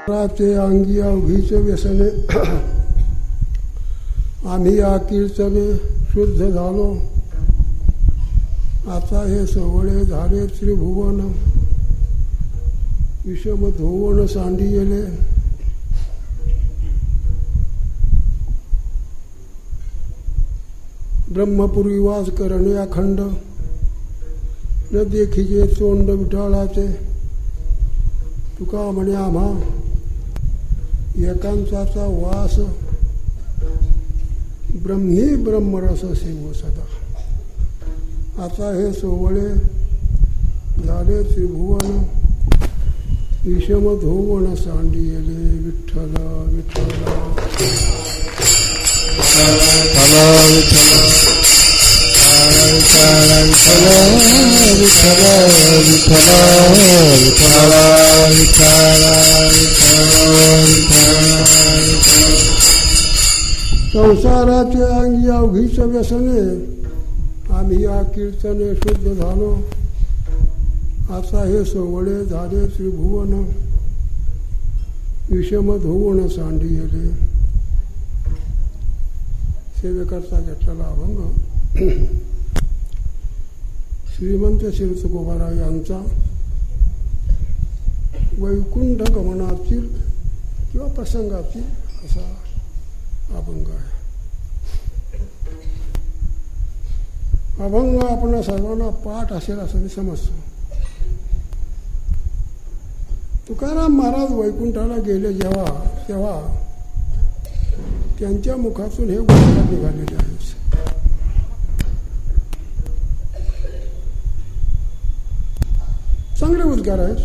ते अंगी अवघीचे व्यसने आम्ही या कीर्तने शुद्ध झालो. आता हे सोवळे झाले त्रिभुवन, विषम धुवन सांडियले. ब्रह्मपुरी वास करणे अखंड, न देखीचे तोंड विठाळाचे. तुका म्हणे आम्हा एकांताचा वास, ब्रह्मी ब्रह्मरस सेव सदा. आता हे सोवळे झाले त्रिभुवन, विषम धुवन सांडियले. विठ्ठल विठ्ठल संसाराचे अंगी अवघीच व्यसने आम्ही या कीर्तने शुद्ध झालो. आता हे सोवळे झाले त्रिभुवन, विषम धुवन सांडियले. सेवेकरता घेतलेला अभंग श्रीमंत श्री तुकोबाराव यांचा वैकुंठ गमनातील किंवा प्रसंगातील असा अभंग आहे. अभंग आपण सर्वांना पाठ असेल असं मी समजतो. तुकाराम महाराज वैकुंठाला गेले तेव्हा त्यांच्या मुखातून हे उद्गार निघालेले आहेत. चांगले उद्गार आहेत.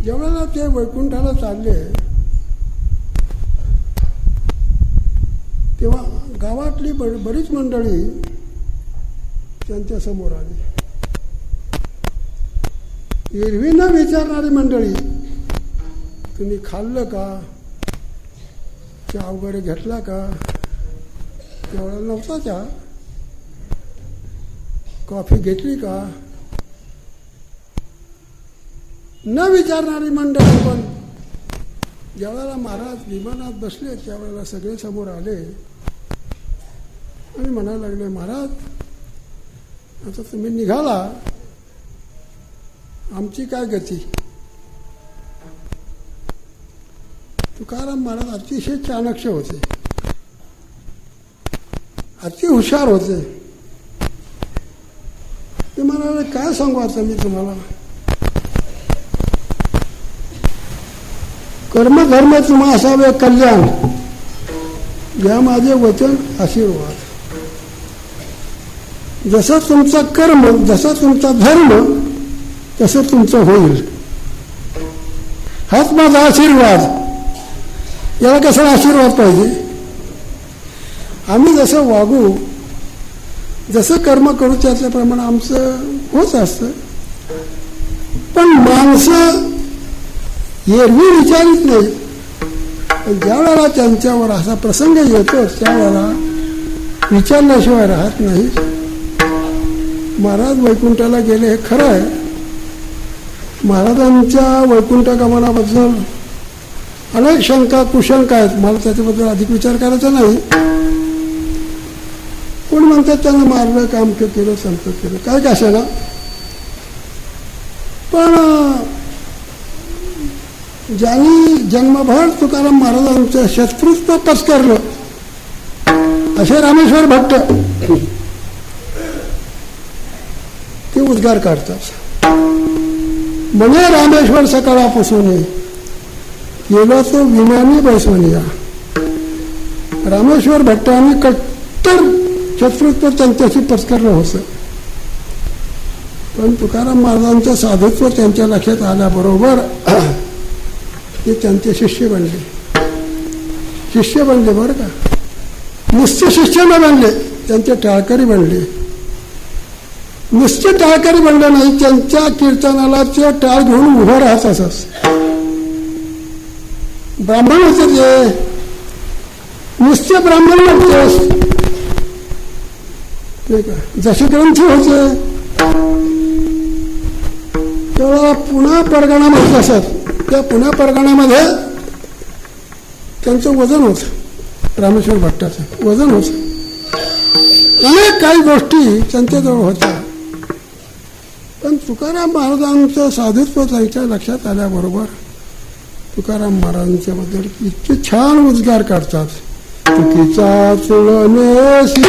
जेव्हा ते वैकुंठाला चालले तेव्हा गावातली बरीच मंडळी त्यांच्या समोर आली. एरवी न विचारणारी मंडळी, तुम्ही खाल्लं का, चहा वगैरे घेतला का, त्यावेळेला नव्हता चहा, कॉफी घेतली का, न विचारणारी मंडळी. पण ज्यावेळेला महाराज विमानात बसले त्यावेळेला सगळे समोर आले आणि म्हणायला लागले, महाराज आता तुम्ही निघाला, आमची काय गती. तुकाराम महाराज अतिशय चाणक्य होते, अति हुशार होते. ते म्हणाले, काय सांगू आता मी तुम्हाला, कर्मधर्म तुम्हा असावे कल्याण, या माझे वचन आशीर्वाद. जसं तुमचं कर्म, जसा तुमचा धर्म, तसं तुमचं होईल. हाच माझा आशीर्वाद. याला कसा आशीर्वाद पाहिजे. आम्ही जसं वागू, जसं कर्म करू त्याप्रमाणे आमचं होत असतं. पण माणसं एरवी विचारित नाही. पण ज्या वेळेला त्यांच्यावर असा प्रसंग येतो त्यावेळेला विचारल्याशिवाय राहत नाही. महाराज वैकुंठाला गेले हे खरं आहे. महाराजांच्या वैकुंठ गमनाबद्दल अनेक शंका कुशंका आहेत. मला त्याच्याबद्दल अधिक विचार करायचा नाही. कोण म्हणतात त्यांना मारलं, काम केलं, संत केलं, काय कशाला. पण ज्यांनी जन्मभर तुकाराम महाराजांचं शत्रुत्व पत्करलं असे रामेश्वर भट्ट ते उद्गार काढतात. म्हणे रामेश्वर सकाळपासून गेलो तो विमानी बसवून या. रामेश्वर भट्टांनी कट्टर शत्रुत्व त्यांच्याशी पत्करलं होतं. पण तुकाराम महाराजांचं साधुत्व त्यांच्या लक्षात आल्याबरोबर ते त्यांचे शिष्य बनले. शिष्य बनले बरं का, नुसते शिष्य न बनले, त्यांचे टाळकरी बनले. नुसते टाळकरी बनले नाही, त्यांच्या कीर्तनाला ते टाळ घेऊन उभं राहत असत. ब्राह्मण होते ते, नुसते ब्राह्मण नव्हते, जसे ग्रंथी होते. तेव्हा पुन्हा परगणा म्हटलं असत त्या पुणे परगण्यामध्ये त्यांचं वजन होतं, रामेश्वर भट्टाचं वजन होतं. अनेक काही गोष्टी त्यांच्याजवळ होत्या. पण तुकाराम महाराजांचं साधुत्व त्यांच्या लक्षात आल्याबरोबर तुकाराम महाराजांच्या बद्दल इतके छान उद्गार काढतात. चुकीचा चुळणेसी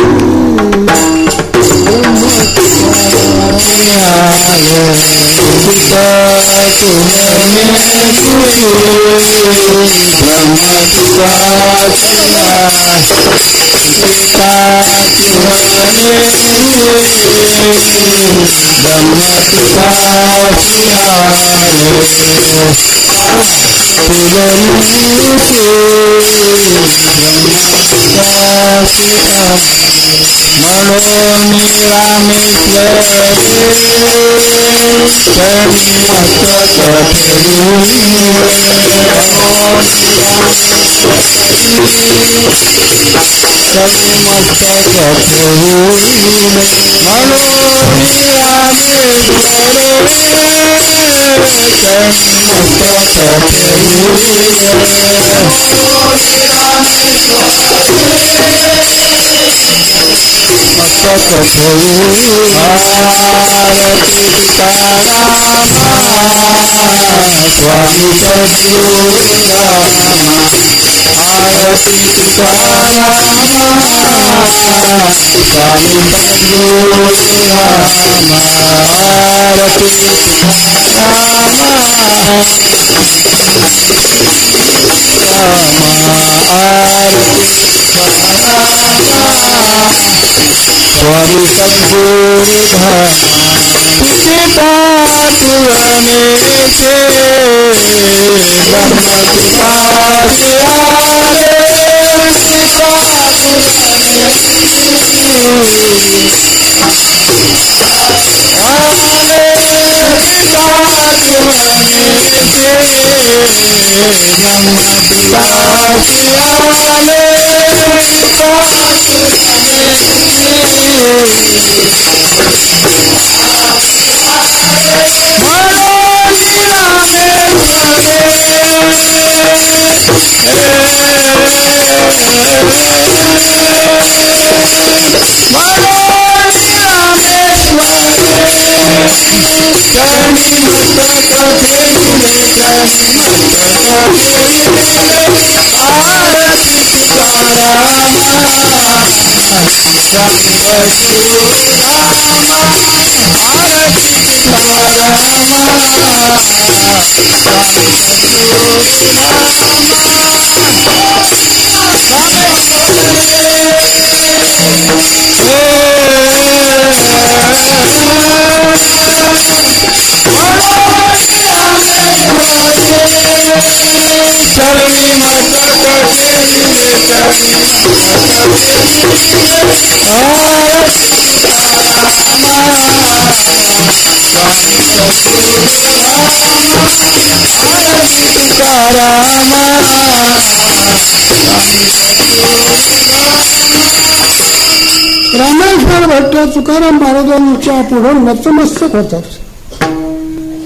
रामेश्वर भट्ट तुकाराम महाराजांच्या पुढे नतमस्तक होतात.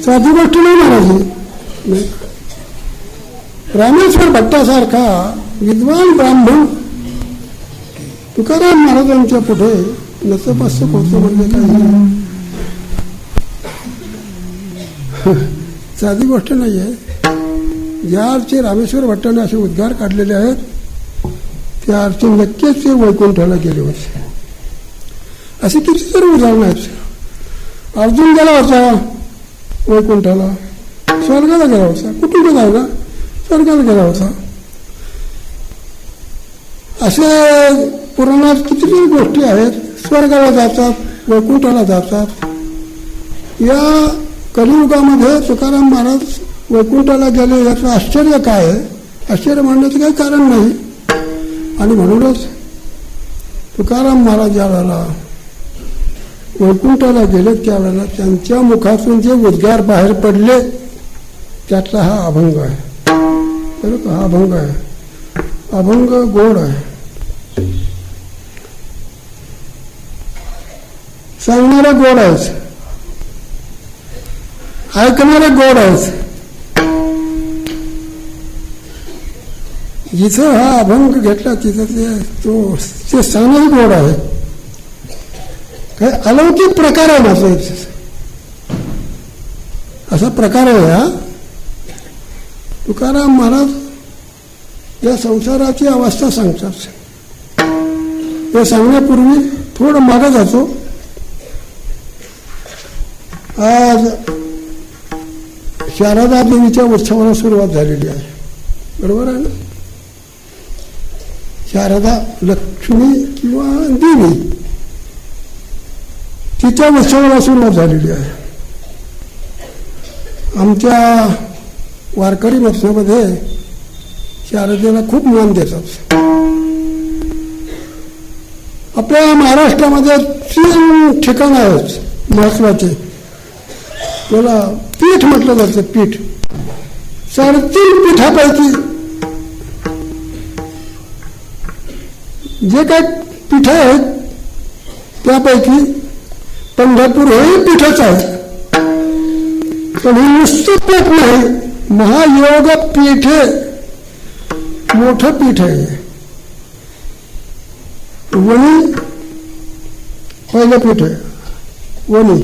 साधी गोष्ट नाही महाराज. रामेश्वर भट्टासारखा विद्वान ब्राह्मण तुकाराम महाराजांच्या पुढे नतमस्तक होतो म्हणजे काही साधी गोष्ट नाही आहे. ज्या अर्थी रामेश्वर भट्टाने असे उद्गार काढलेले आहेत त्या अर्थी नक्कीच ते वैकुंठाला गेले होते. असे कितीतरी उदाहरण आहेत. अर्जुन गेला होता वैकुंठाला, स्वर्गाला गेला होता. कुठून गेला होता? स्वर्गाला गेला होता. असे पुराणात कितीतरी गोष्टी आहेत. स्वर्गाला जातात, वैकुंठाला जातात. या कलियुगामध्ये तुकाराम महाराज वैकुंठाला गेले याचं आश्चर्य काय आहे? आश्चर्य म्हणण्याचं काही कारण नाही. आणि म्हणूनच तुकाराम महाराज ज्या वेळेला वैकुंठाला गेले त्यावेळेला त्यांच्या मुखातून जे उद्गार बाहेर पडले त्यातला हा अभंग आहे. बरं का? हा अभंग आहे. अभंग गोड आहे, सांगणारे गोड आहेत, ऐकणारे गोड आहेत. जिथं हा अभंग घेतला तिथं ते स्थानही गोड आहे. काय अलौकिक प्रकार आहे माझा असा प्रकार आहे हा. तुकाराम महाराज या संसाराची अवस्था सांगतात. ते सांगण्यापूर्वी थोडं मागं जातो. आज शारदा देवीच्या उत्सवाला सुरुवात झालेली आहे, बरोबर आहे ना. शारदा लक्ष्मी किंवा देवी तिच्या उत्सवाला सुरुवात झालेली आहे. आमच्या वारकरी मठामध्ये शारदेला खूप मान देतात. आपल्या महाराष्ट्रामध्ये 3 ठिकाण आहेत महत्वाचे. त्याला पीठ म्हटलं जातं. पीठ 3.5 पीठापैकी जे काही पीठ आहेत त्यापैकी पंढरपूर हे पीठच आहे. पण हे नुसतं पीठ नाही, महायोग पीठ मोठं पीठ आहे. वणी पहिलं पीठ आहे, वणी.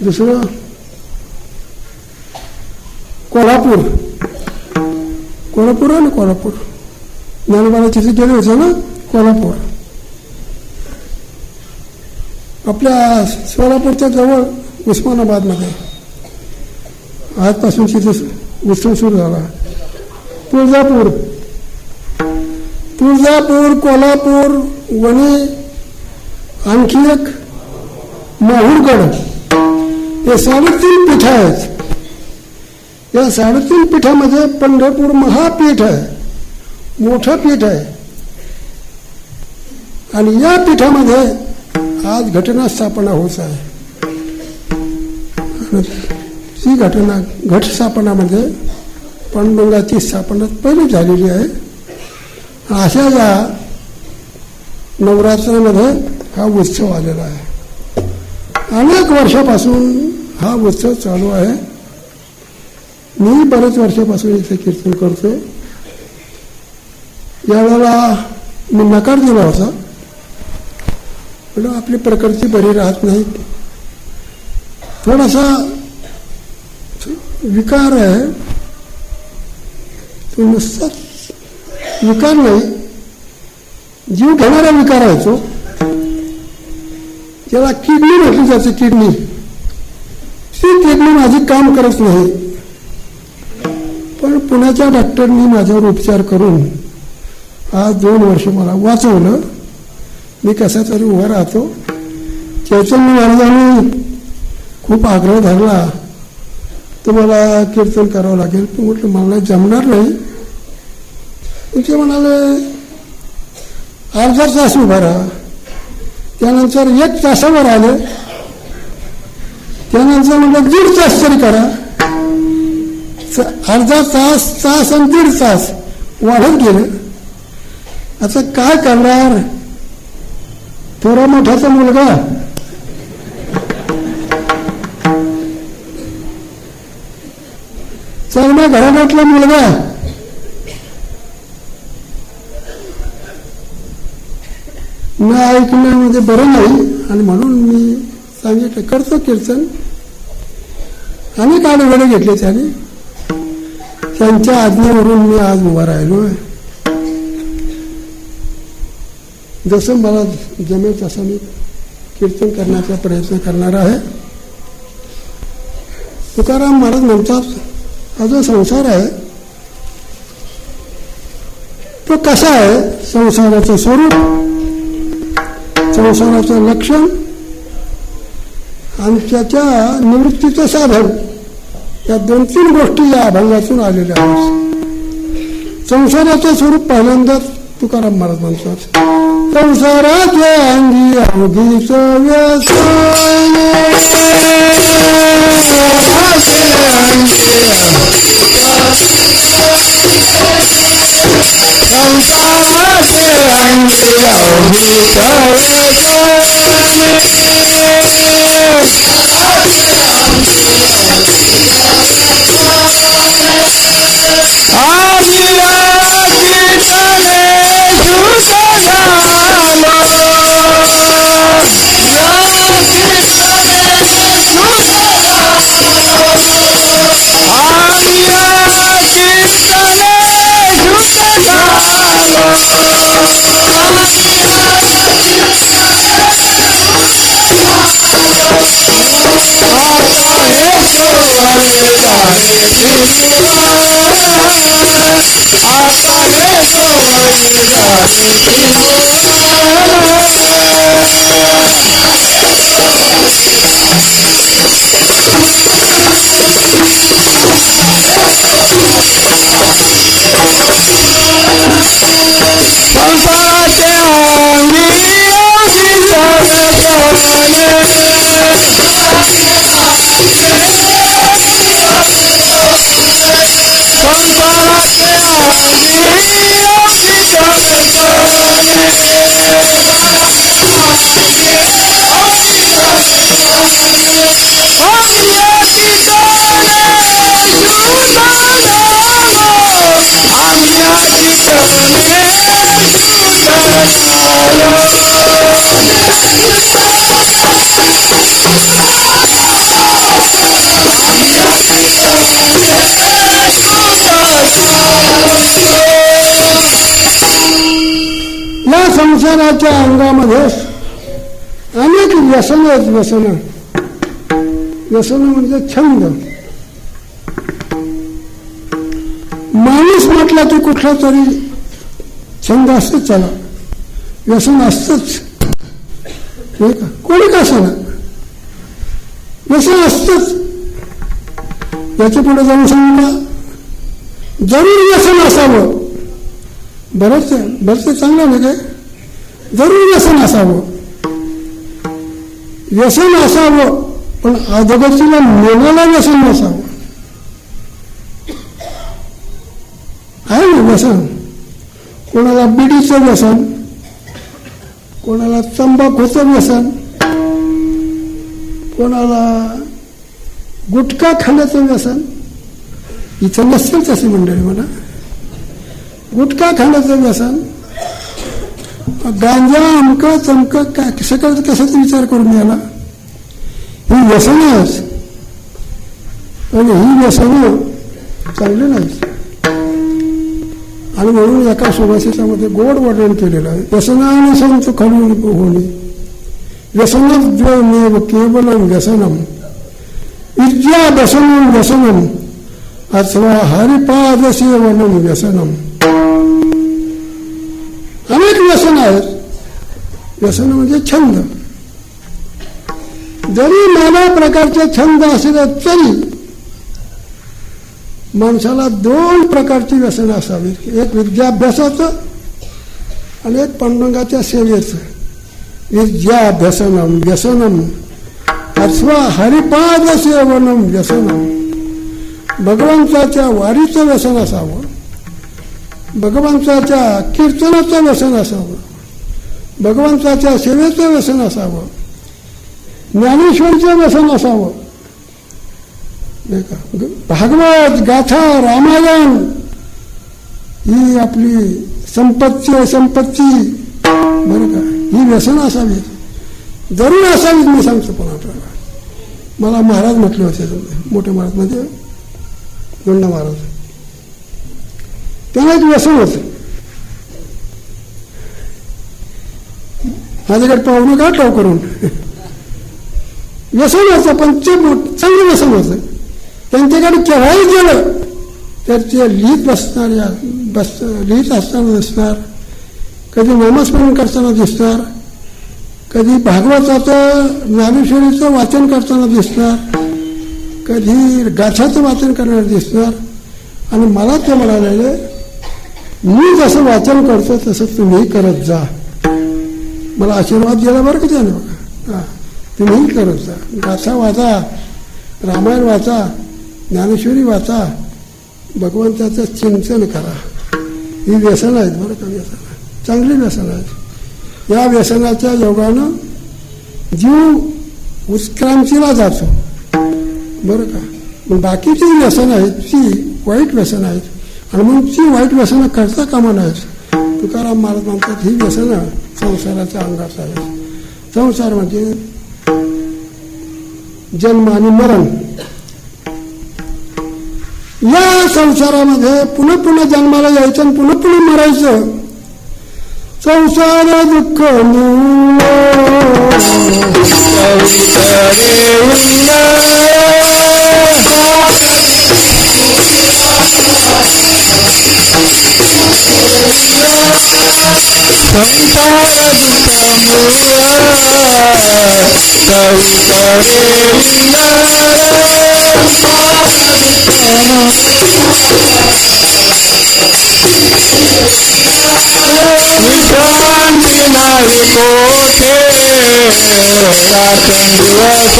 दुसरं कोल्हापूर. कोल्हापूर आहे ना, कोल्हापूर ज्ञानोबाला तिथे गेले होते ना, कोल्हापूर. आपल्या सोलापूरच्या जवळ उस्मानाबादमध्ये आजपासून तिथे उत्सव सुरू झाला. तुळजापूर, तुळजापूर, कोल्हापूर, वणी, आणखी एक माहूरगड. हे 3.5 पीठ आहेत. या 3.5 पीठामध्ये पंढरपूर महापीठ आहे, मोठं पीठ आहे. आणि या पीठामध्ये आज घटना स्थापना होत आहे. ती घटना घट स्थापनामध्ये पांडुरंगाची स्थापना पहिली झालेली आहे. अशा या नवरात्रामध्ये हा उत्सव आलेला आहे. अनेक वर्षापासून हा उत्सव चालू आहे. मी बरेच वर्षापासून इथे कीर्तन करतो. यावेळेला मी नकार दिला होता, पण आपली प्रकृती बरी राहत नाही. थोडासा विकार आहे. तो नुसता विकार नाही, जीव घेणारा विकार आहे तो. त्याला किडनी म्हटली जाते. किडनी, ती किडनी माझी काम करत नाही. पण पुण्याच्या डॉक्टरनी माझ्यावर उपचार करून आज 2 वर्ष मला वाचवलं. मी कसा तरी उभा राहतो. चैतन्य महाराजांनी खूप आग्रह धरला, तुम्हाला कीर्तन करावं लागेल. पण म्हटलं मला जमणार नाही. ते म्हणाले अर्धा तास उभा राहा. त्यानंतर 1 तासावर आले. त्यानंतर म्हटलं 1.5 तास तरी करा. अर्धा तास, तास आणि 1.5 तास वाढत गेले. आता काय करणार. थोडा मोठाचा मुलगा चांगल्या घराण्यातला मुलगा न ऐकण्यामध्ये बरं नाही. आणि म्हणून मी सांगितलं करतो कीर्तन. अनेक आडवडे घेतले त्याने. त्यांच्या आज्ञेवरून मी आज उभा राहिलो. जसं मला जमेल तसं मी कीर्तन करण्याचा प्रयत्न करणार आहे. तुकाराम महाराज म्हणतात, हा जो संसार आहे तो कसा आहे. संसाराचं स्वरूप, संसाराचं लक्षण आणि त्याच्या निवृत्तीचं साधन, या 2-3 गोष्टी या अभंगातून आलेल्या आहेत. संसाराचं स्वरूप पहिल्यांदा तुकाराम महाराज म्हणतात, संसाराचे अंगी अवघीच व्यसन, संसाराचे अंगी अवघीच व्यसन, या संसाराच्या अंगामध्ये अनेक व्यसन आहेत. व्यसन म्हणजे छंद. माणूस म्हटला की कुठला तरी छंद असतोच, त्याला व्यसन असतच. कोणी का सांगा व्यसन असतच. याच्या पुढे जाऊन सांगा जरूर व्यसन असावं. बरंच चांगलं नाही काय, जरूर व्यसन असावं. व्यसन असावं पण अधोगतीला नेण्याला व्यसन नसावं. आहे ना व्यसन. कोणाला बिडीचं व्यसन, कोणाला तंबाखूचं व्यसन, कोणाला गुटखा खाण्याचं व्यसन. इथं नसेल तशी मंडळी म्हणा. गुटखा खाण्याचं व्यसन, गांजा, अमकं चमकं काय सगळं कशाचा विचार करून मिळाला. ही व्यसनच. आणि ही व्यसन चांगली नाही. आणि म्हणून एका सुभाषितामध्ये गोड वर्णन केलेलं आहे. व्यसनाने संत खलून होणे व्यसनद्वयमेव केवलम व्यसनम विद्या व्यसनम व्यसनम अथवा हरिपाद सेवनम व्यसनम. अनेक व्यसन आहेत. व्यसन म्हणजे छंद. जरी नाना प्रकारचे छंद असले तरी माणसाला दोन प्रकारची व्यसन असावीत. एक विद्याभ्यासाचं आणि एक पांडुरंगाच्या सेवेचं. विद्याभ्यसनम व्यसनम अथवा हरिपाद सेवनम व्यसनम. भगवंताच्या वारीचं व्यसन असावं, भगवंताच्या कीर्तनाचं व्यसन असावं, भगवंताच्या सेवेचं व्यसन असावं, ज्ञानेश्वरीचं व्यसन असावं. नाही का, भागवत गाथा रामायण ही आपली संपत्ती बरं का, ही व्यसन असावी, जरूर असावीच. मी सांगतो पण आपल्याला. मला महाराज म्हटले होते, मोठे महाराज म्हणजे दोंडा महाराज, त्यांना एक व्यसन होतं. माझ्याकडे पाहू नका टाव करून. व्यसन होतं पण ते चांगलं व्यसन होतं. त्यांच्याकडे केव्हाही गेलं तर ते लिहित लिहित असताना दिसणार, कधी नामस्मरण करताना दिसणार, कधी भागवताचं ज्ञानेश्वरीचं वाचन करताना दिसणार, कधी गाथाचं वाचन करणार दिसणार. आणि मला ते म्हणाले, मी जसं वाचन करतो तसं तुम्ही करत जा. मला आशीर्वाद दिला बरं का त्याने. बघा, तुम्ही करत जा. गाथा वाचा, रामायण वाचा, ज्ञानेश्वरी वाचा, भगवंताचं चिंतन करा. ही व्यसन आहेत बरं का. व्यसन चांगली व्यसन आहेत. या व्यसनाच्या योगानं जीव उत्क्रांतीला जातो बरं का. पण बाकीची व्यसन आहेत ती वाईट व्यसन आहेत. आणि म्हणून ती वाईट व्यसनं करता कामा नाहीत. तुकाराम महाराज म्हणतात ही व्यसनं संसाराच्या अंगात आहेत. संसार म्हणजे जन्म आणि मरण. या संसारामध्ये पुन्हा पुन्हा जन्माला यायचं आणि पुन्हा पुन्हा मरायचं. संसार दुःख संसार दुःख विश्रांती नाही कोठे रात्र दिवस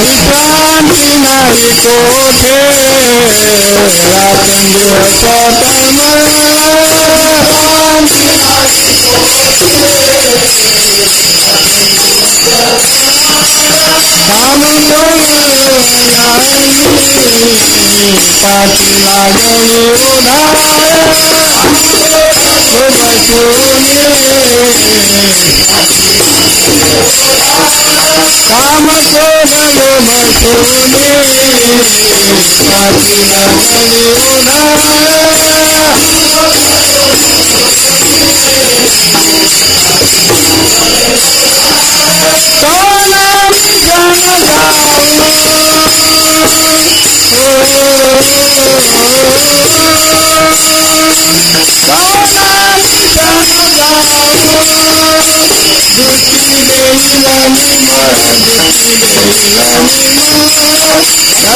विश्रांती नाही कोठे रात्र दिवस काम पाठी लागणी उधार काम सोडले बसुनी पाठी लागणी संसार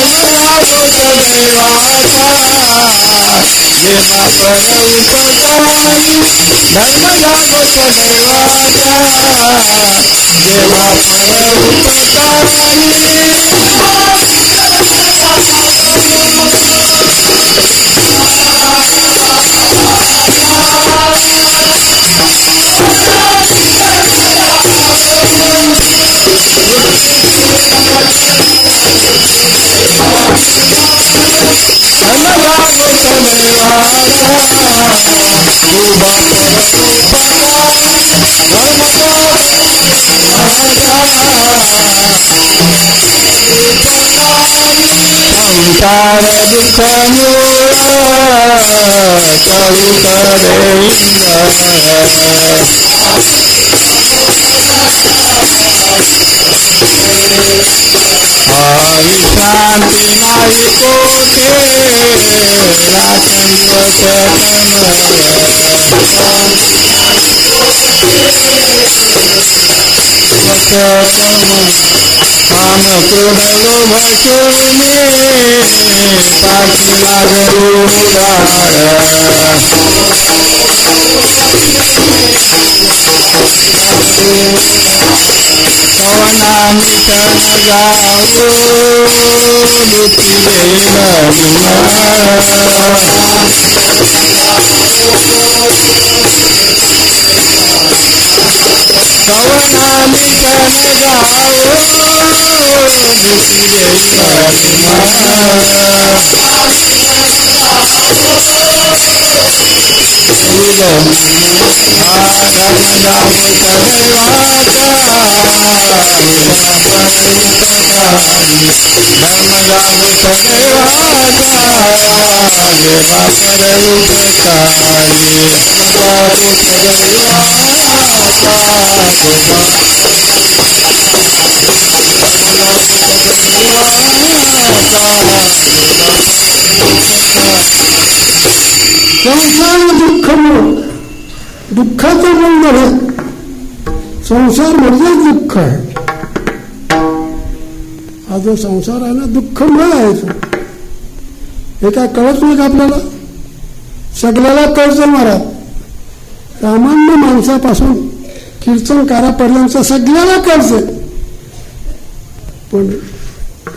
दुःख विश्रांती नाही कोठे रात्रंदिवस काम कोडलो भटुनी पाठी लागली कवना मिटन जाऊ दुखी कवना मिटन जाऊ संसार दुःख दुःखाचं मूळ नव्हे, संसार म्हणजे दुःख आहे. हा जो संसार आहे ना दुःखमय आहे. तो हे काय कळत नाही का आपल्याला? सगळ्याला कळतं महाराज. सामान्य माणसापासून कीर्तनकारापर्यंत सगळ्याला कळतं, पण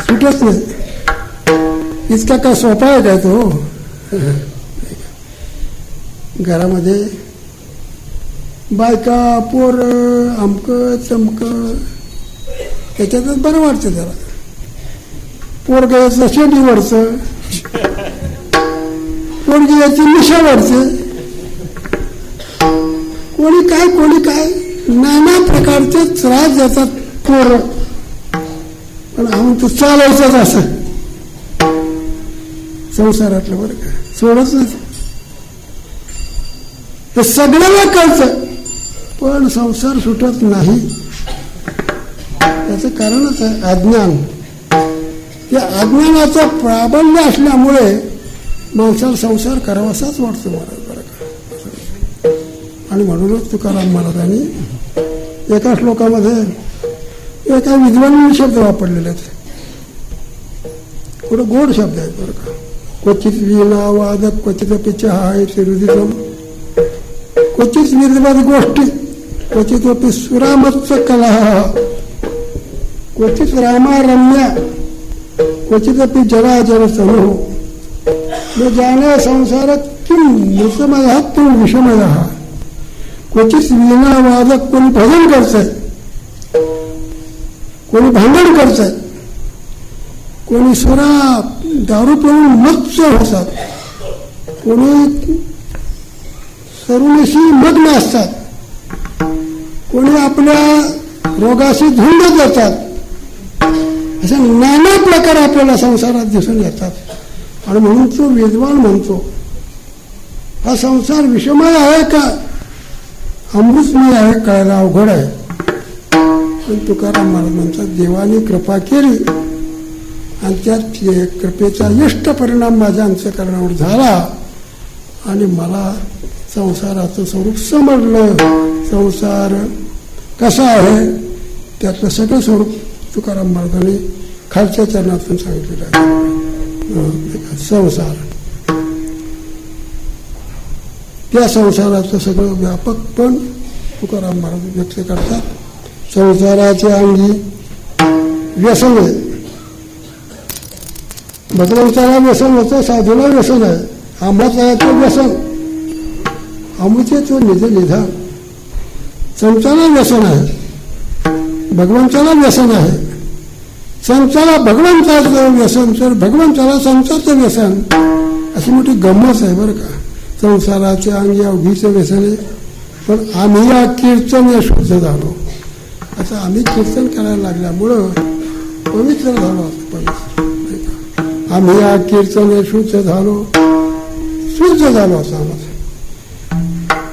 सुटत नाही. इतका काय सोपा आहे काय तो? घरामध्ये बायका पोर आमक चमक त्याच्यातच बरं वाटतं. जरा पोरग याचं शेडी वाढतं, पोरगी याची मिशा वाढते, कोणी काय नाना प्रकारचे त्रास देतात पोर. पण आम्ही तो चालायचंच असं संसारातलं, बरं का, सोडच नाही. हे सगळ्याला कळतं, पण संसार सुटत नाही. त्याचं कारणच आहे अज्ञान. त्या अज्ञानाचं प्राबल्य असल्यामुळे माणसाला संसार करावासाच वाटतो महाराज बरं का. आणि म्हणूनच तुकाराम महाराजांनी एका श्लोकामध्ये एका विद्वान शब्द वापरलेले आहेत. थोडं गोड शब्द आहेत बरं का. क्वचित वीणा वादक क्वचित पिचहाय रुदितम क्वचित निर्वाद गोष्टी क्वचित सुरामत्स कलह क्वचित रामारम्य क्वचित जराजर समूह न जाने संसारात किम मृतमय किम विषमय. क्वचित वीणा वादक कोणी भजन करतंय, कोणी भांडण करतंय, कोणी सुरा दारू पिऊन मत्स्य होतात, कोणी तरुणीशी मग्न असतात, कोणी आपल्या रोगाशी झुंज जातात. असे नाना प्रकार आपल्याला संसारात दिसून येतात. आणि म्हणून तो विद्वान म्हणतो हा संसार विषमय आहे का अमृतमय आहे कळायला अवघड आहे. पण तुकाराम महाराज म्हणतात देवाने कृपा केली आणि त्यात कृपेचा इष्ट परिणाम माझ्या अंतःकरणावर झाला आणि मला संसाराचं स्वरूप समजलं. संसार कसा आहे त्यातलं सगळं स्वरूप तुकाराम महाराजांनी खालच्या चरणातून सांगितलेलं आहे. संसार त्या संसाराचं सगळं व्यापक पण तुकाराम महाराज व्यक्त करतात. संसाराच्या अंगी व्यसन आहे. भगवंताला व्यसन होतं, साधूला व्यसन आहे. अमृताचं व्यसन अमृतेचं निधान. संताला व्यसन आहे, भगवंताला व्यसन आहे. संताला भगवंताचं व्यसन तर भगवंताला संताचं व्यसन. अशी मोठी गंमत आहे बरं का. संसाराच्या अंगी अवघीचं व्यसन आहे. पण आम्ही या कीर्तन या शुद्ध झालो. आता आम्ही कीर्तन करायला लागल्यामुळं पवित्र झालो. आम्ही या कीर्तन या शुद्ध झालो, शुद्ध झालो असं आम्हाला.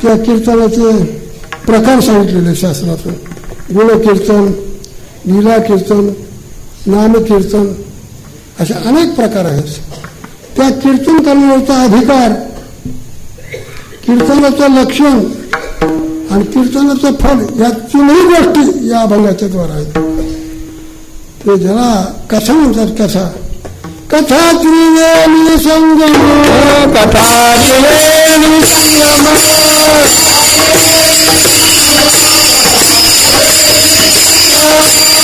त्या कीर्तनाचे प्रकार सांगितलेले शास्त्रातून. गुणकीर्तन, लीला कीर्तन, नामकीर्तन असे अनेक प्रकार आहेत. त्या कीर्तन करण्याचा अधिकार, कीर्तनाचं लक्षण आणि कीर्तनाचं फल या तीनही गोष्टी या अभंगाच्या द्वारा आहेत. ते ज्याला कथा म्हणतात. कथा कथा त्रिवेणी संगम कथा त्रिवेणी संगम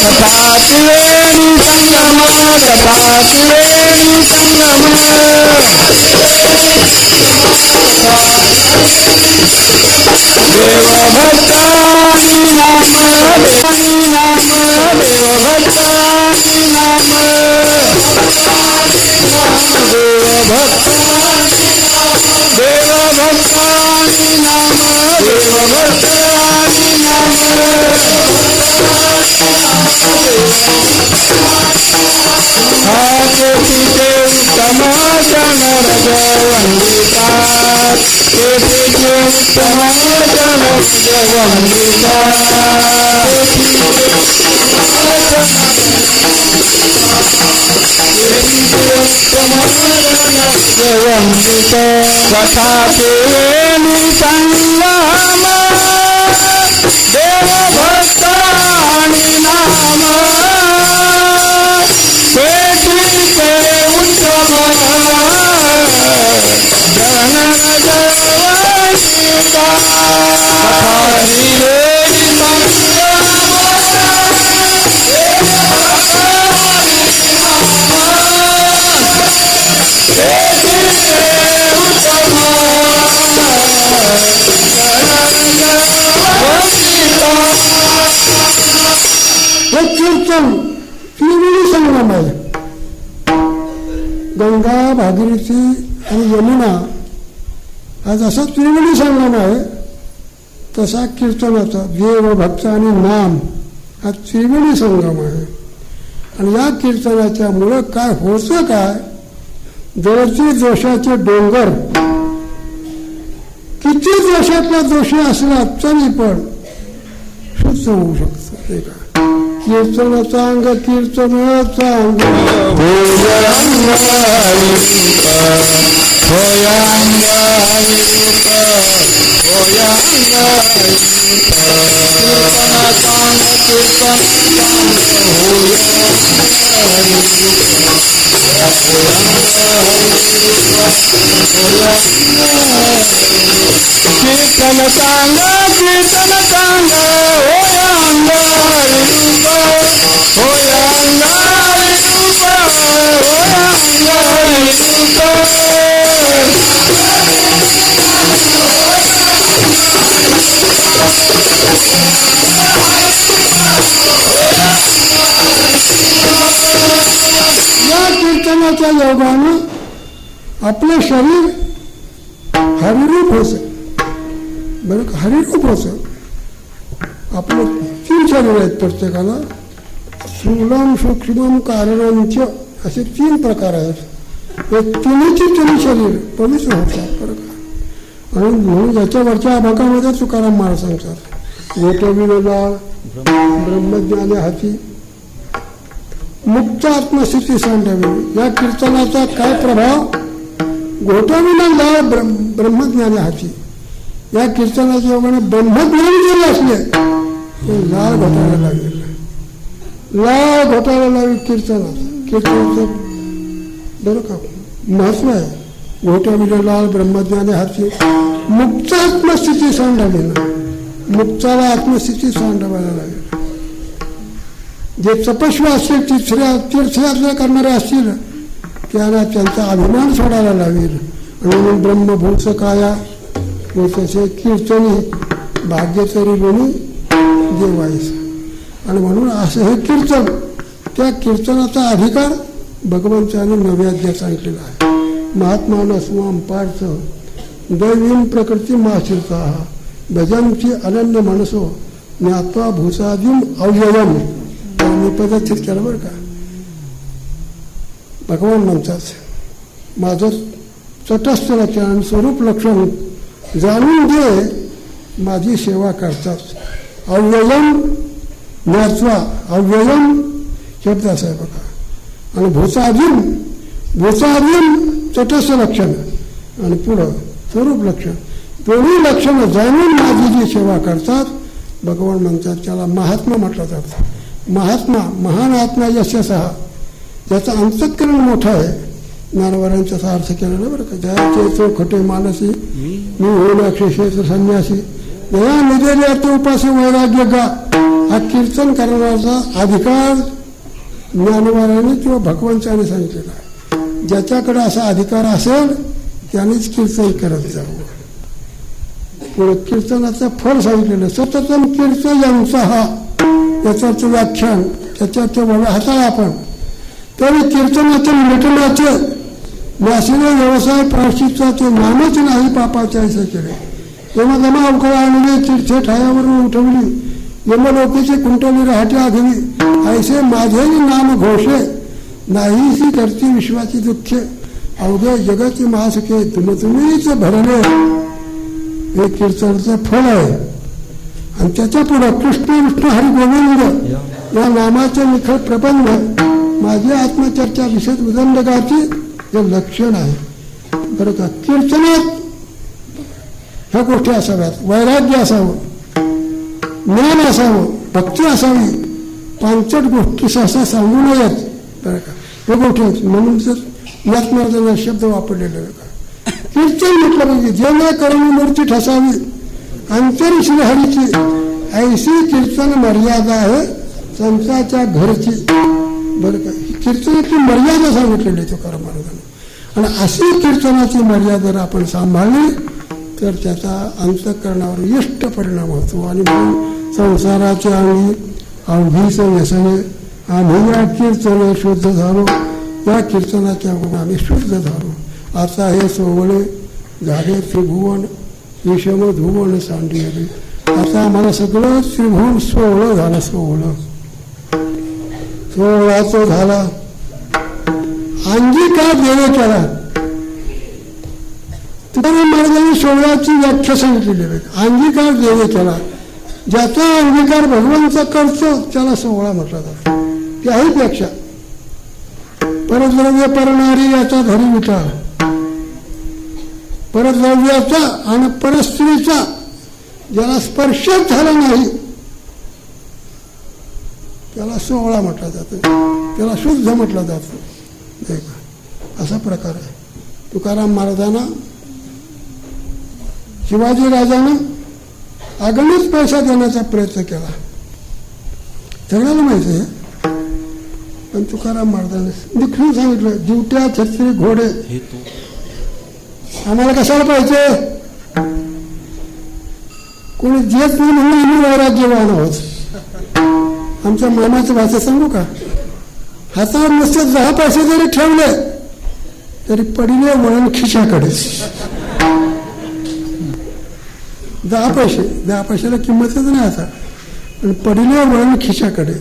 कथा त्रिवेणी संगम कथा त्रिवेणी संगम देवभक्तानि नाम देवानि नाम देवभक्तानि नाम देवभक्तानि नाम देवभक्तानि नाम हाकेतिते उत्तम जन रजवंदिता केतिते उत्तम जन रजवंदिता कथा त्रिवेणी संगम देवभक्तानि नाम केतिते उत्तम जन रजवंदिता कथा त्रिवेणी हे कीर्तन त्रिवेणी संगम आहे. गंगा, भागीरथी आणि यमुना हा जसा त्रिवेणी संगम आहे तसा कीर्तनाचा देव, भक्त आणि नाम हा त्रिवेणी संगम आहे. आणि या कीर्तनाच्या मुळे काय होतं काय, जवळचे दोषाचे डोंगर किती दोषातला दोषी असला तरी पण शुद्ध होऊ शकतो. कीर्तन चांग कीर्तन चांग कीर्तन सांग कीर्तन सांग होय अंगारी रूप होय अंगारी रूप होय अंगारी या कीर्तनाच्या योगानं आपलं शरीर हरिरूप होत. बरं का, हरिरूप होत. आपलं 3 शरीर आहेत प्रत्येकाला. स्थूलम सूक्ष्मम कारणंच असे 3 प्रकार आहेत. हे तिन्ही शरीर पवित्र होतात. बरं का, आणि म्हणून याच्यावरच्या भागामध्ये तुकाराम महाराज सांगतात, गोटविला ब्रह्मज्ञाने हाती मुक्त आत्मस्थिती सांडावी. या कीर्तनाचा काय प्रभाव? घोटविला लाळ ब्रह्मज्ञाने हाती. या कीर्तनाच्या योगाने ब्रह्मज्ञानी जरी असले तर लाळ घोटायला लागेल. लाळ घोटायला लागेल कीर्तनाचं बरं का महत्व आहे. घोटविला लाळ ब्रह्मज्ञाने हाती मुक्त आत्मस्थिती सांडावी ना. मुक्ताला आत्मस्थिती सांडावायला लागेल. जे तपस्वी असतील तीर्थयात्रा करणारे असतील त्यांना त्यांचा अभिमान सोडायला लागेल. म्हणून ब्रह्मभूत काया तसे कीर्तनी भाग्य तरी गुणी देवायस. आणि म्हणून असं हे कीर्तन, त्या कीर्तनाचा अधिकार भगवंताने नव्याध्याय सांगितलेला आहे. महात्मा स्वाम पार्थ दैवीन प्रकृती माशिरता भजनची अनन्य मनसो ज्ञात्वा भूसादिम अव्ययम. मी पदच्छेद केलं बरं का. भगवान म्हणतात, माझं तटस्थ लक्षण स्वरूप लक्षण जाणून घे, माझी सेवा करतात. अव्ययम ज्ञात्वा, अव्ययम शब्द असा आहे बघा. आणि भूसादिम तटस्थ लक्षण आणि पुढं स्वरूप लक्षण. दोन्ही लक्षणं जाणून माझी जी सेवा करतात, भगवान म्हणतात त्याला महात्मा म्हटलं जातं. महात्मा, महान आत्मा यशसहा, ज्याचं अंतःकरण मोठं आहे. ज्ञानवरांचा असा अर्थ केलेला बरं का. जयाचे तो खटे मानसी मी होईल क्षेत्र संन्यासी या निजेल्या तो उपासी वैराग्य गा. हा कीर्तन करण्याचा अधिकार ज्ञानवरांनी किंवा भगवंताने सांगितलेला आहे. ज्याच्याकडे असा अधिकार असेल त्यानेच कीर्तन करत जावं. पुढे कीर्तनाचं फळ सांगितलेलं सततम कीर्तयांचा हा याचं व्याख्यान त्याच्यात हाताळा आपण. तरी कीर्तनाचे मिटण्याचे नाशिले व्यवसाय प्राश्चित्याचे नामच नाही पापाचे असे केले. तेव्हा जमा अवकाळ आणले तीर्थे ठायावरून उठवली यमलोकीची कुंटली राहटे आघवी ऐसे माझेही नाम घोषे नाहीशी करती विश्वाची दुःखे अवघे जगाची महासखे तुम्हीच भरले. हे कीर्तनाचं फळ आहे. आणि त्याच्या पुढं कृष्ण विष्णू हरी गोविंद या नामाचे निखळ प्रबंध माझी आत्मचर्चा विशेष उदंडगाची हे लक्षण आहे. बरं का, कीर्तनात ह्या गोष्टी असाव्यात. वैराग्य असावं, ज्ञान असावं, भक्ती असावी. 5 गोष्टी सहसा सांगू नयेत. बरं का, हे गोष्टी म्हणून तर यात्मार्जना शब्द वापरलेले बघा. कीर्तन म्हटलं पाहिजे. जेणेकरून मूर्ती ठसावी अंतर श्रीहरीची ऐशी कीर्तन मर्यादा आहे संताच्या घरची. बरं का, कीर्तनाची मर्यादा सांगितलेली तुकाराम महाराजांनी. आणि अशी कीर्तनाची मर्यादा आपण सांभाळली तर त्याचा अंतःकरणावर इष्ट परिणाम होतो. आणि म्हणून संसाराच्या अंगी अवघीच व्यसने आम्ही या कीर्तने शुद्ध झालो. या कीर्तनाच्या गुण आम्ही शुद्ध झालो. आता हे सोवळे झाले त्रिभुवन विषम धुवन सांडले. आता आम्हाला सगळं त्रिभुवन सोहळं झालं. सोहळाचं झाला. अंगीकार देणे केला. तुकाराम महाराजांनी सोहळ्याची व्याख्या सांगितलेली आहे. अंगीकार देणे केला. ज्याचा अंगीकार भगवंत करतो त्याला सोहळा म्हटला जातो. त्याहीपेक्षा परद्रव्य परणारी याचा घरी विचार, परद्रव्याचा आणि परस्त्रीचा ज्याला स्पर्शच झाला नाही त्याला सोहळा म्हटला जातो, त्याला शुद्ध म्हटलं जातं. नाही का? असा प्रकार आहे. तुकाराम महाराजांना, शिवाजी राजानं अगणित पैसा देण्याचा प्रयत्न केला, सगळ्याला माहिती आहे. पण तुकाराम महाराजांनी निखळून सांगितलं, जिवट्या छत्री घोडे आम्हाला कशाला पाहिजे, कोणी देत नाही म्हणून आम्ही वैराग्यवान आहोत. आमच्या मामाची भाषा सांगू का, हातावर नुसते 10 पैसे जरी ठेवले तरी पडिले वळण खिशाकडे. 10 पैशाला किंमतच नाही आता, पण पडिले वळण खिशाकडे.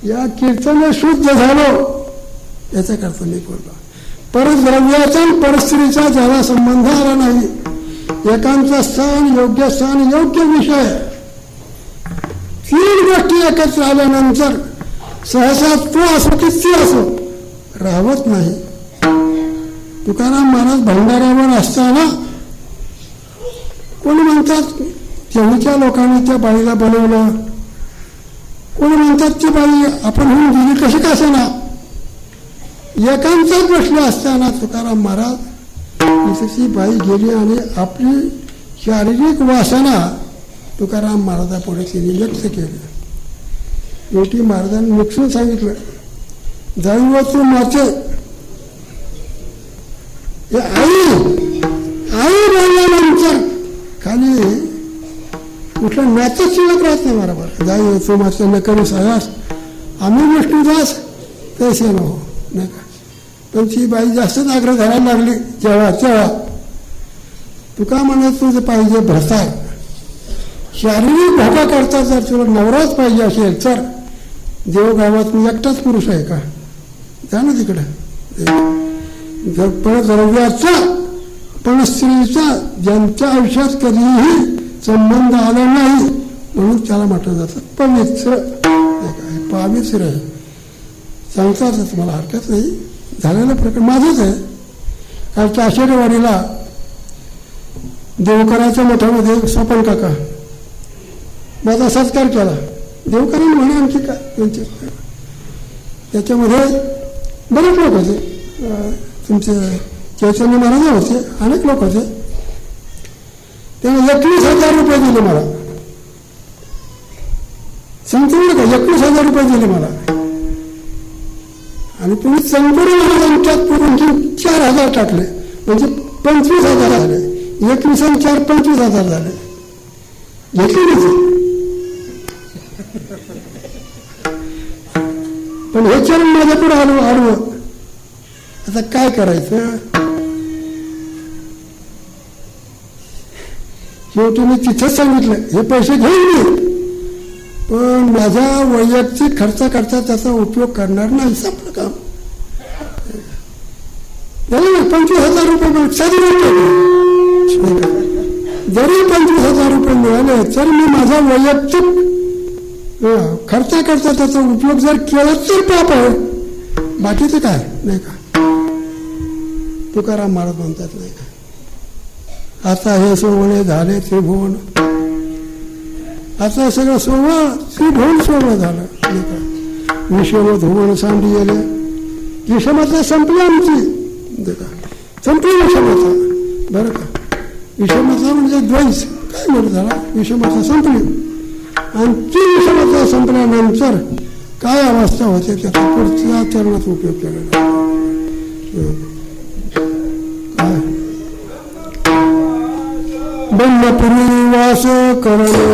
या कीर्तने शुद्ध झालो याचा करता मी बोललो. परद्रव्याचा आणि परस्त्रीचा ज्याला संबंध आला नाही, एकांचा स्थान, योग्य स्थान, योग्य विषय, 3 गोष्टी एकत्र आल्यानंतर सहसा तो असो की ती असो राहत नाही. तुकाराम महाराज भंडाऱ्यावर असताना कोणी म्हणतात तेवढीच्या लोकांनी त्या बाईला बनवलं, कोणी म्हणतात ती बाई आपण होऊन गेली कशी का असेना. एकांचा प्रश्न असताना तुकाराम महाराज ती बाई गेली आणि आपली शारीरिक वासना तुकाराम महाराजापुढे तिने व्यक्त केली. शेवटी महाराजांनी निक्षून सांगितलं, जाईव तू माते, आई बोलल्यानंतर खाली कुठलं नातं शिल्लक राहत नाही. बरोबर, जाईव तू माते न करू सायास आम्ही विष्णुदास तसे न हो, नाही का. पण ती बाई जास्तच आग्रह धरायला लागली. जेव्हा तुका म्हणत तुझं पाहिजे भ्रतार, शारीरिक भोगा करता जर तुला नवराच पाहिजे असेल तर देवगावात मी एकटाच पुरुष आहे का, जा ना तिकडं. जर परद्रव्याचा पण स्त्रीचा ज्यांच्या आयुष्यात कधीही संबंध आला नाही म्हणून त्याला म्हटलं जातं पवित्र. पवित्र आहे सांगताच मला हरकत नाही. झालेलं प्रकरण माझंच आहे. कालच्या आषाढीवाडीला देवकराच्या मठामध्ये स्वपन काका माझा सत्कार केला. देवकरांनी म्हणे आणखी काय त्यांचे, त्याच्यामध्ये बरेच लोक होते, तुमचे चैतन्य महाराज होते, अनेक लोक होते. त्याने 21,000 रुपये दिले मला. सांगतो का 21,000 रुपये दिले मला. आणि तुम्ही संपूर्ण महाराजांच्यात पूर्ण 4,000 टाकले म्हणजे 25,000 झाले. 21 आणि 4 25,000 झाले. घेतली नाही पण हे चरण माझ्या पुढे आडवं. आता काय करायचं. शेवटी मी तिथंच सांगितलं हे पैसे घेऊन मी, पण माझ्या वैयक्तिक खर्च करता त्याचा उपयोग करणार नाही. संपलं काम. झालं ना. 25,000 रुपये जरी 25,000 रुपये मिळाले तर मी माझा वैयक्तिक खर्च करता त्याचा उपयोग जर केला तर पाप आहे, बाकीचं काय नाही का. तुकाराम महाराज म्हणतात नाही का, आता हे सोहळे झाले त्रिभुवन, आता सगळं सोहळा त्रिभुवन सोहळं झालं नाही का. विषम धुवन सांडी गेले, विषमता संपली आमची का, संपली विषमता. बरं का, विषमता म्हणजे द्वैस काय म्हणत झाला, विषमता संपली. आणि ती विषमता संपल्यानंतर काय अवस्था होते त्याचा पुढच्या चरणात उपयोग केला. काय ब्रह्मपुरी वास करणे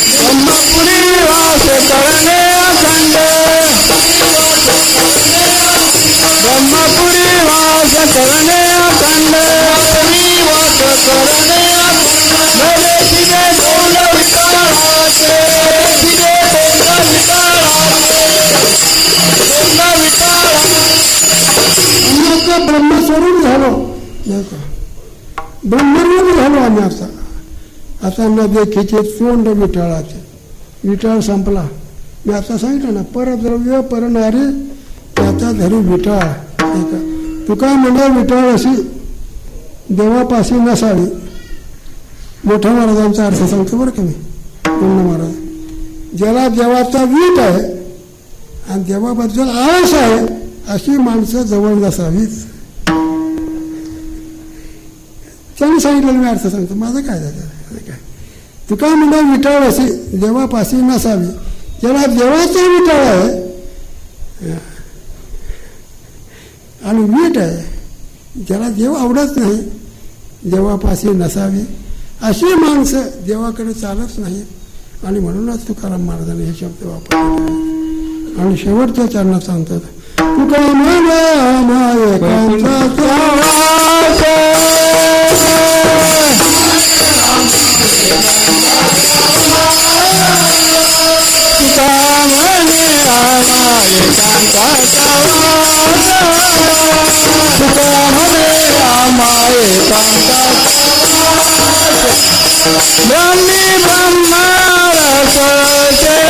ब्रह्मपुरी वास करणे अखंड, ब्रह्मपुरी ब्रह्मरूप झालो नाही का, ब्रह्मरूप झालो आम्ही. आता न देखीचे तोंड विठाळाचे. विठाळ संपला. मी आता सांगितलं ना, परद्रव्य परनारी त्याचा धरी विठाळ नाही का. तुका म्हणजे विठाळ अशी देवापाशी नसावी. मोठ्या महाराजांचा अर्थ सांगतो बरं का मी. पूर्ण महाराज, ज्याला देवाचा वीट आहे आणि देवाबद्दल आळस आहे अशी माणसं जवळ नसावीच. त्यांनी सांगितलेलं मी अर्थ सांगतो. माझं काय झालं काय, तुका म्हणजे विटाळ अशी देवापाशी नसावी. ज्याला देवाचा विटाळ आहे आणि वीट आहे, ज्याला देव आवडत नाही, देवापाशी नसावी अशी माणसं देवाकडे चालत नाही. आणि म्हणूनच तुकाराम महाराजांनी हे शब्द वापरले. आणि शेवटच्या चरणात सांगतात, तुका म्हणे माये ब्रह्मी ब्रह्मारस उजाला, ब्रह्मी ब्रह्मारस उजाला,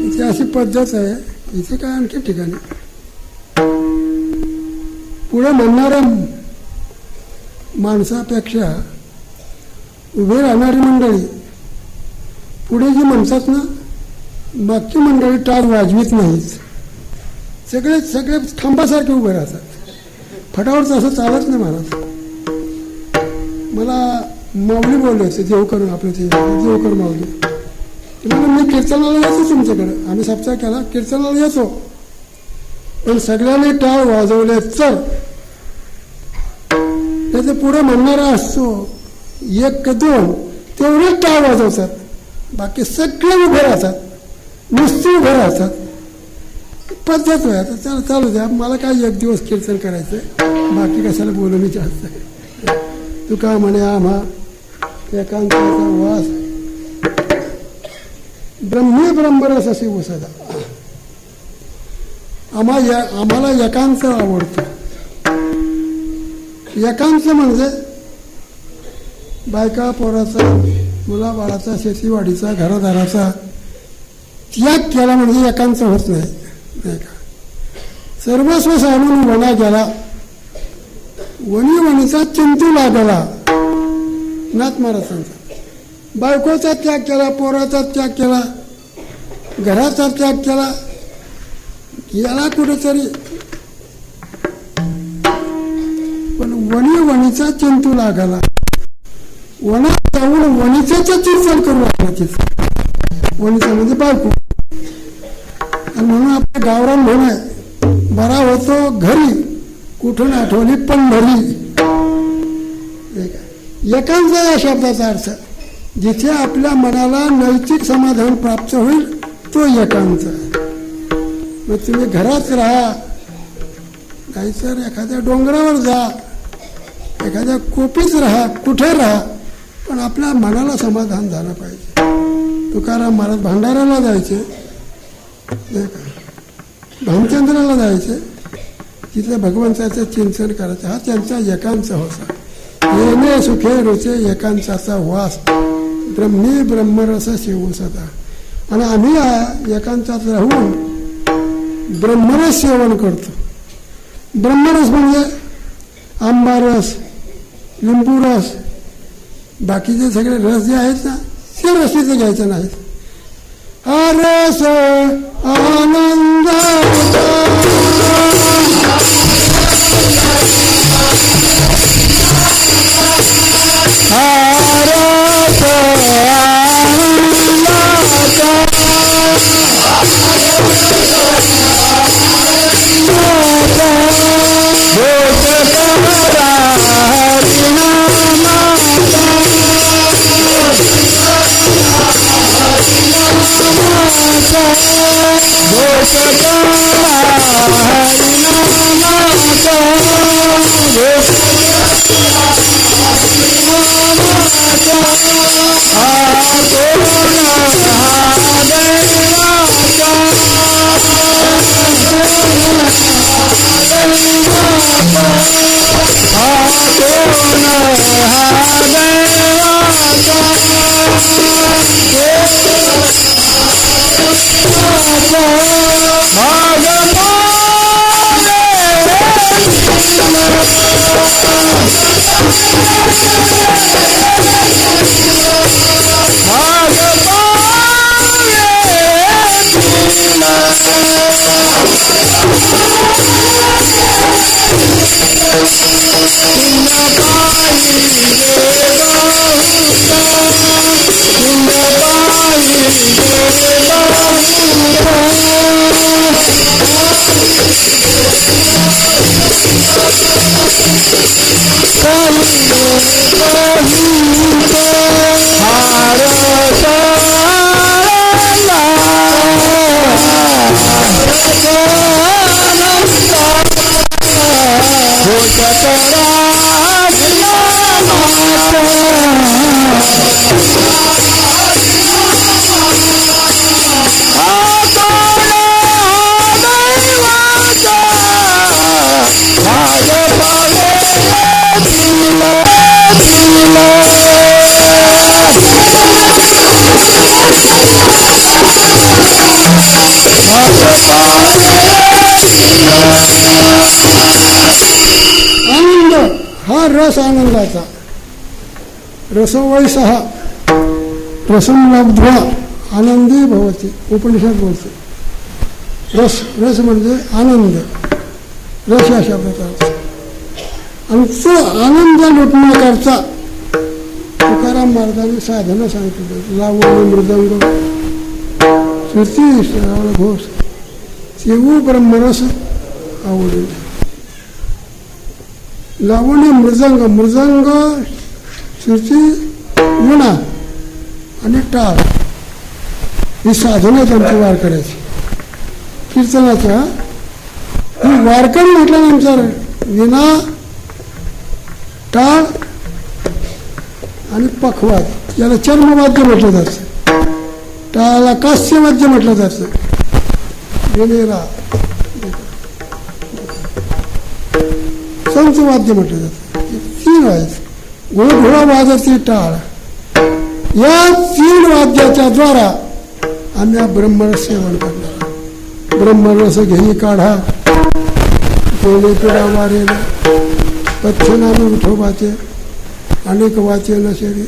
इथे अशी पद्धत आहे. इथे काय आणखी ठिकाणी पुढे म्हणणाऱ्या माणसापेक्षा उभे राहणारी मंडळी पुढे जी म्हणतात ना, मागची मंडळी टाळ वाजवीत नाहीत. सगळे सगळे खांबासारखे उभे राहतात. फटावर तसं चालत नाही. मला माऊली बोलले होते, देवकर आपलं ते देवकर माऊली. मी कीर्तनाला येतो तुमच्याकडे, आम्ही सप्ताह केला, कीर्तनाला येतो, पण सगळ्यांनी टाळ वाजवले तर त्याचे पुढे म्हणणारा असतो एक का दोन, तेवढेच टाळ वाजवतात. बाकी सगळे उभे राहतात, नुसते उभे राहतात. पद्धत आहे. आता चला चालू द्या. मला काय एक दिवस कीर्तन करायचं, बाकी कशाला बोलू मी जास्त. तुका म्हणे आम्हा एकांताचा वास ब्रह्मी ब्रह्मरस अशी वसदा. आम्हाला एकांत आवडतं. एकांत म्हणजे बायका पोराचा, मुलाबाळाचा, शेतीवाडीचा, घरादाराचा त्याग केला म्हणजे एकांत होत नाही, नाही का. सर्वस्व सारून वना गेला, वणी वणीचा चिंतू लागला. नाथ महाराजांचा बायकोचा त्याग केला, पोराचा त्याग केला, घराचा त्याग केला, गेला कुठेतरी, पण वणीचा चिंतू लागला. वनात जाऊन वणीचं चिंतन करू लागला तिथं. वणीचं म्हणजे बायको. आणि म्हणून आपल्या गावरान म्हण आहे, बरा होतो घरी कुठून आठवली पंढरी. एकांचा या शब्दाचा अर्थ, जिथे आपल्या मनाला नैतिक समाधान प्राप्त होईल तो एकांत. मग तुम्ही घरात राहा, नाहीतर एखाद्या डोंगरावर जा, एखाद्या कोपीत राहा, कुठे राहा, पण आपल्या मनाला समाधान झालं पाहिजे. तुकाराम महाराज भंडाऱ्याला जायचे, नाही का, भामचंद्राला जायचे, तिथे भगवंताचं चिंतन करायचं. हा त्यांचा एकांत होता. येणे सुखे रुचे एकांताचा वास, ब्रह्मी ब्रह्मरस सेवू सदा. आणि आम्ही एकांतात राहून ब्रह्मरस सेवन करतो. ब्रह्मरस म्हणजे आंबारस, लिंबूरस, बाकीचे सगळे रस जे आहेत ना, ते रसीचे घ्यायचे नाहीत. हा रस आनंद आनंद हा रस आनंदाचा. रसवैसहा रसम लब्ध्वा आनंदी भवती, उपनिषद बोलते. रस रस म्हणजे आनंद, रस या शब्दाचा अर्थ. आणि तो आनंद लुटण्याकरता तुकाराम महाराजांनी साधनं सांगितलं. लावणी, मृदंग, श्रुती, श्रवण, घोष, सेवू ब्रह्मरस आवडले. लावणी, मृदंग, मृदंग, श्रुती, विणा आणि टाळ ही साधनं त्यांची वारकऱ्याची. कीर्तनाच्या ही वारकड म्हटल्यानंतर विणा, टाळ आणि पखवाद याला चर्मवाद्य म्हटलं जातं. टाळाला कास्यवाद्य म्हटलं जातं. विणेला संतवाद्य म्हटलं जातं. तीन आहेत. घोडघोडा वाजती टाळ. या तीन वाद्याच्या द्वारा आम्ही ब्रह्मरस सेवन करणार. ब्रह्मरस घेई काढा केले पिढा वारेला पथ्यनामे विठोबाचे अनेक वाचे नशेरी.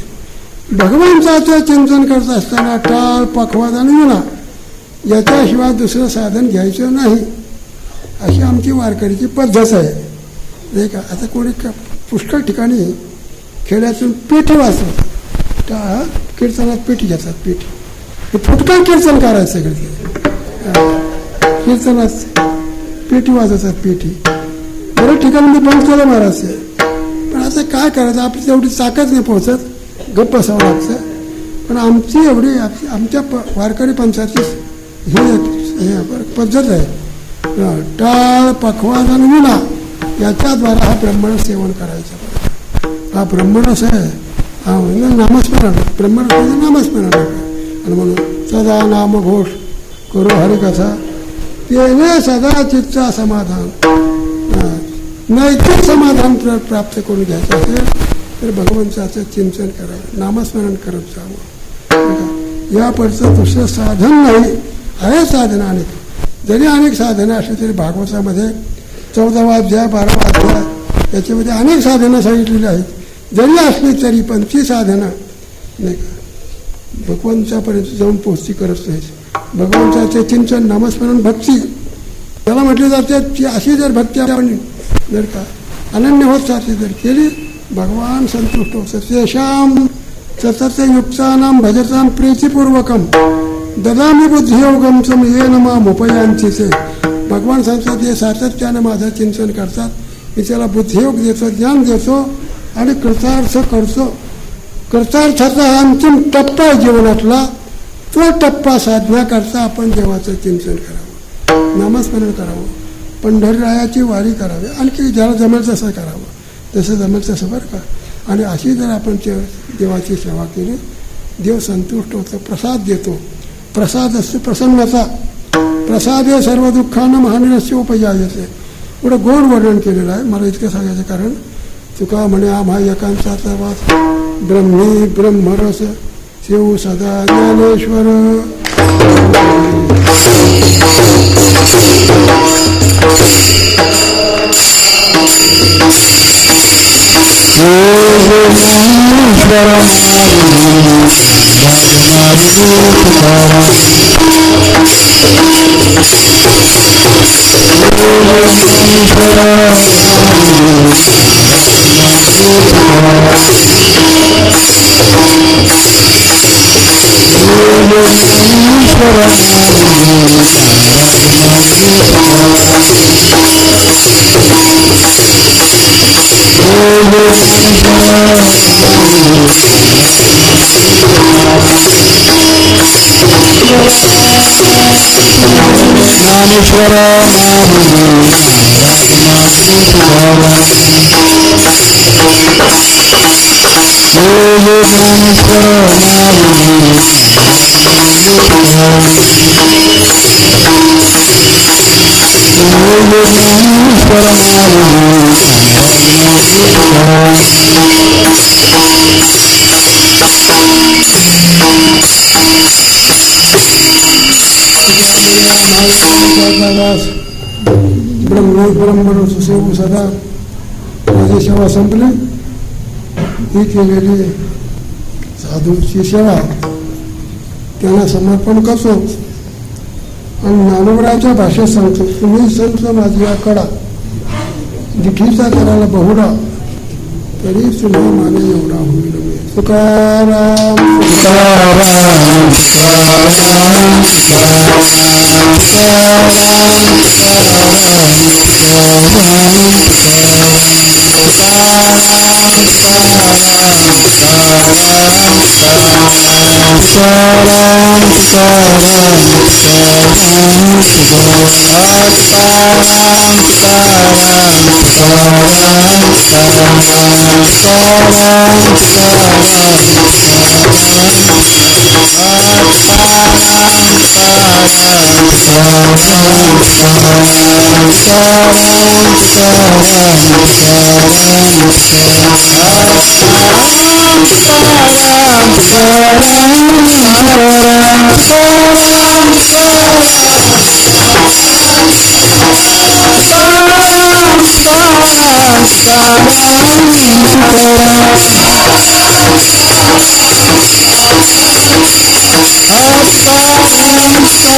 भगवंताचे चिंतन करत असताना टाळ, पखवाद आणि विणा याच्याशिवाय दुसरं साधन घ्यायचं नाही, अशी आमची वारकरीची पद्धत आहे, नाही का. आता कोणी पुष्कळ ठिकाणी खेड्यातून पेठी वाचतात, त्या कीर्तनात पेठी घेतात. पेठी हे फुटकळ कीर्तन करायचं सगळे कीर्तनात पेटी वाजवतात. पेटी बऱ्याच ठिकाणी मी बंद केलं महाराज, पण आता काय करायचं, आपली तेवढी ताकद नाही पोहोचत, गप्प बसावं लागतं. पण आमची एवढी आमच्या वारकरी पंथाची ही पद्धत आहे, टाळ पखवाज आणि विणा याच्याद्वारा हा ब्रह्मण सेवन करायचं. हा ब्रह्मरस आहे, हा नामस्मरण, ब्रह्मरस म्हणजे नामस्मरण. आणि म्हणून सदा नामघोष करो हरिकथा, तेने सदा चित्ता समाधान. नैतिक समाधान प्राप्त करून घ्यायचं असेल तर भगवंताचं चिंतन करावं, नामस्मरण करत जावं. या पडचं दुसरं साधन नाही, आहे साधनं अनेक. जरी अनेक साधनं असली तरी भागवतामध्ये 14वा अध्याय 12वा अध्याय याच्यामध्ये अनेक साधनं सांगितलेली आहेत. जरी असली तरी पण ती साधनं नाही का भगवंतापर्यंत जाऊन पोहोचती करत नाही. भगवंताचे चिंतन, नामस्मरण, भक्ती त्याला म्हटले जाते. ती अशी जर भक्ती आपण जर का अनन्य होत जाते जर केली, भगवान संतुष्ट होतात. तेषां सतत युक्तानां भजतां प्रीतिपूर्वकं ददामि बुद्धियोगं तं येन माम् उपयान्ति. भगवान सांगतात ते सातत्यानं माझं चिंतन करतात, मी त्याला बुद्धियोग देतो, ज्ञान देतो आणि कृतार्थ करतो. कृतार्थाचा हा अंतिम टप्पा आहे जीवनातला. तो टप्पा साधण्याकरता आपण देवाचं चिंतन करावं, नामस्मरण करावं, पंढररायाची वारी करावी, आणखी ज्याला जमेल तसं करावं, जसं जमेल तसं बरं का. आणि अशी जर आपण देवाची सेवा केली, देव संतुष्ट होतो, प्रसाद देतो. प्रसाद असतो प्रसन्नता. प्रसाद हे सर्व दुःखानं महानिरस्य उपजायचे. एवढं गोड वर्णन केलेलं आहे. मला इतकं सांगायचं कारण तुका म्हणे आम्हा एकांताचा वास ब्रह्मी ब्रह्मरस शिव सदा ज्ञानेश्वर. ब्रह्मरस शिव सदा माझी सेवा संपली. ही केलेली साधूची सेवा त्यांना समर्पण करतो. आणि ज्ञानोबराच्या भाषेत सांगतो, तुम्ही संत माझी या कडा दिठीचा करायला बहुडा, तरी तुम्ही माने एवढा होईल. तुकाराम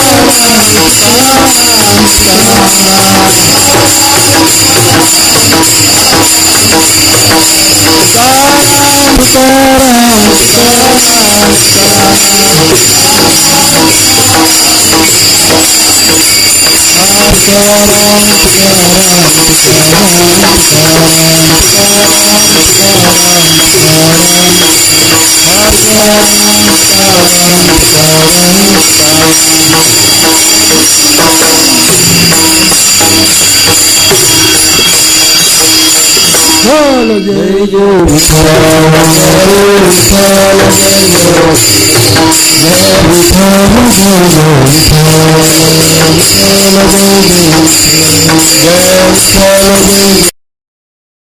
Om बोलो जय जय